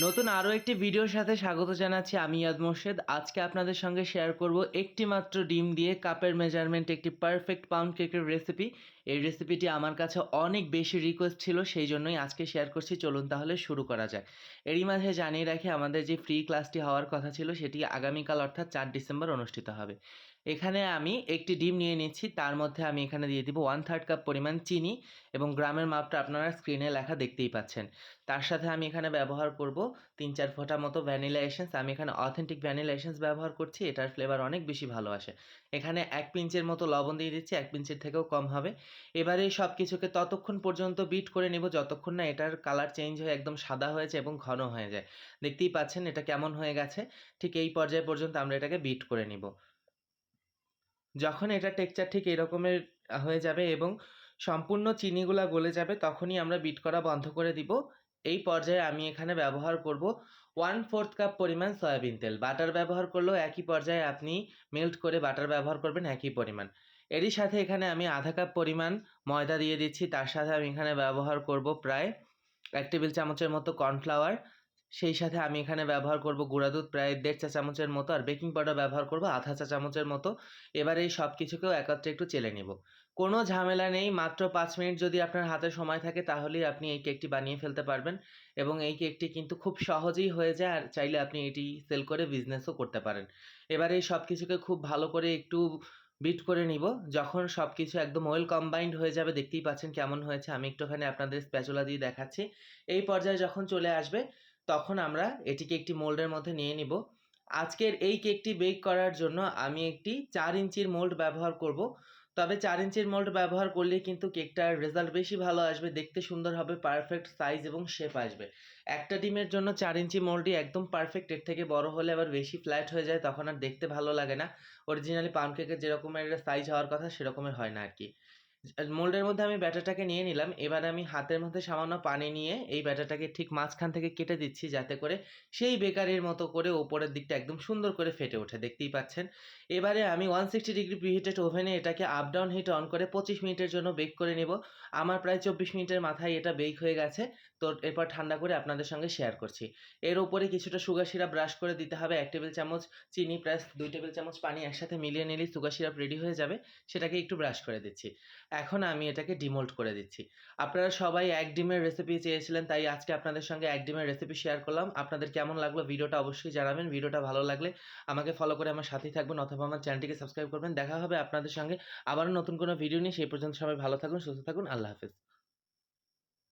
নতুন আরও একটি ভিডিওর সাথে স্বাগত জানাচ্ছি। আমি ইয়াদ মোর্শেদ। আজকে আপনাদের সঙ্গে শেয়ার করব একটি মাত্র ডিম দিয়ে কাপের মেজারমেন্ট একটি পারফেক্ট পাউন্ড কেকের রেসিপি। এই রেসিপিটি আমার কাছে অনেক বেশি রিকোয়েস্ট ছিল, সেই জন্যই আজকে শেয়ার করছি। চলুন তাহলে শুরু করা যাক। এরই মাঝে জানিয়ে রাখি, আমাদের যে ফ্রি ক্লাসটি হওয়ার কথা ছিল সেটি আগামীকাল অর্থাৎ 4 ডিসেম্বর অনুষ্ঠিত হবে। এখানে আমি একটি ডিম নিয়ে নিচ্ছি, তার মধ্যে আমি এখানে দিয়ে দিব 1/3 কাপ পরিমাণ চিনি এবং গ্রামের মাপটা আপনারা স্ক্রিনে লেখা দেখতেই পাচ্ছেন। তার সাথে আমি এখানে ব্যবহার করব 3-4 ফোঁটা মতো ভ্যানিলা এসেন্স। আমি এখানে অথেন্টিক ভ্যানিলা এসেন্স ব্যবহার করছি, এটার ফ্লেভার অনেক বেশি ভালো আসে। এখানে 1 পিঞ্চের মতো লবণ দিয়ে দিচ্ছি, 1 পিঞ্চের থেকেও কম হবে। এবারে সব কিছুকে ততক্ষণ পর্যন্ত বিট করে নেব যতক্ষণ না এটার কালার চেঞ্জ হয়ে একদম সাদা হয়েছে এবং ঘন হয়ে যায়। দেখতেই পাচ্ছেন এটা কেমন হয়ে গেছে। ঠিক এই পর্যায় পর্যন্ত আমরা এটাকে বিট করে নিব। যখন এটার টেক্সচার ঠিক এরকমের হয়ে যাবে এবং সম্পূর্ণ চিনিগুলা গলে যাবে, তখনই আমরা বিট করা বন্ধ করে দিব। এই পর্যায়ে আমি এখানে ব্যবহার করব 1/4 কাপ পরিমাণ সয়াবিন তেল। বাটার ব্যবহার করলেও একই পর্যায়ে আপনি মেল্ট করে বাটার ব্যবহার করবেন একই পরিমাণ। এরই সাথে এখানে আমি আধা কাপ পরিমাণ ময়দা দিয়ে দিচ্ছি। তার সাথে আমি এখানে ব্যবহার করব প্রায় 1 টেবিল চামচের মতো কর্নফ্লাওয়ার। সেই সাথে আমি এখানে ব্যবহার করব গুঁড়া দুধ প্রায় 1.5 চা চামচের মতো, আর বেকিং পাউডার ব্যবহার করব আধা চা চামচের মতো। এবার এই সব কিছুকেও একত্রে একটু চেলে নেব। কোনো ঝামেলা নেই, মাত্র 5 মিনিট যদি আপনার হাতে সময় থাকে তাহলেই আপনি এই কেকটি বানিয়ে ফেলতে পারবেন। এবং এই কেকটি কিন্তু খুব সহজেই হয়ে যায়, আর চাইলে আপনি এটি সেল করে বিজনেসও করতে পারেন। এবার এই সব কিছুকে খুব ভালো করে একটু বিট করে নিব। যখন সব কিছু একদম ওয়েল কম্বাইন্ড হয়ে যাবে, দেখতেই পাচ্ছেন কেমন হয়েছে। আমি একটুখানি আপনাদের স্প্যাচুলা দিয়ে দেখাচ্ছি। এই পর্যায়ে যখন চলে আসবে তখন আমরা এটিকে একটি মোল্ডের মধ্যে নিয়ে নিব। আজকের এই কেকটি বেক করার জন্য আমি একটি 4 ইঞ্চির মোল্ড ব্যবহার করব। তবে 4 ইঞ্চির মোল্ড ব্যবহার করলে কিন্তু কেকটার রেজাল্ট বেশি ভালো আসবে, দেখতে সুন্দর হবে, পারফেক্ট সাইজ এবং শেপ আসবে। একটা ডিমের জন্য 4 ইঞ্চি মোল্ডই একদম পারফেক্ট। এর থেকে বড় হলে আবার বেশি ফ্ল্যাট হয়ে যায়, তখন আর দেখতে ভালো লাগে না। অরিজিনালি পাউন্ড কেকের যেরকমের সাইজ হওয়ার কথা সেরকমের হয় না আর কি। মোল্ডের মধ্যে আমি ব্যাটারটাকে নিয়ে নিলাম। এবার আমি হাতের মধ্যে সামান্য পানি নিয়ে এই ব্যাটারটাকে ঠিক মাঝখান থেকে কেটে দিচ্ছি, যাতে করে সেই বেকারির মতো করে ওপরের দিকটা একদম সুন্দর করে ফেটে ওঠে। দেখতেই পাচ্ছেন। এবারে আমি 160 ডিগ্রি প্রিহিটেড ওভেনে এটাকে আপ ডাউন হিট অন করে 25 মিনিটের জন্য বেক করে নেব। আমার প্রায় 24 মিনিটের মাথায় এটা বেক হয়ে গেছে। তো এরপর ঠান্ডা করে আপনাদের সঙ্গে শেয়ার করছি। এর উপরে কিছুটা সুগার সিরাপ ব্রাশ করে দিতে হবে। 1 টেবিল চামচ চিনি প্লাস 2 টেবিল চামচ পানি একসাথে মিলিয়ে নিলেই সুগার সিরাপ রেডি হয়ে যাবে। সেটাকে একটু ব্রাশ করে দিচ্ছি। এখন আমি এটাকে ডিমোল্ড করে দিচ্ছি। আপনারা সবাই 1 ডিমের রেসিপি চেয়েছিলেন, তাই আজকে আপনাদের সঙ্গে 1 ডিমের রেসিপি শেয়ার করলাম। আপনাদের কেমন লাগলো ভিডিওটা অবশ্যই জানাবেন। ভিডিওটা ভালো লাগলে আমাকে ফলো করে আমার সাথেই থাকবেন, অথবা আমার চ্যানেলটিকে সাবস্ক্রাইব করবেন। দেখা হবে আপনাদের সঙ্গে আবারও নতুন কোনো ভিডিও নিয়ে। সেই পর্যন্ত সবাই ভালো থাকুন, সুস্থ থাকুন। আল্লাহ হাফেজ।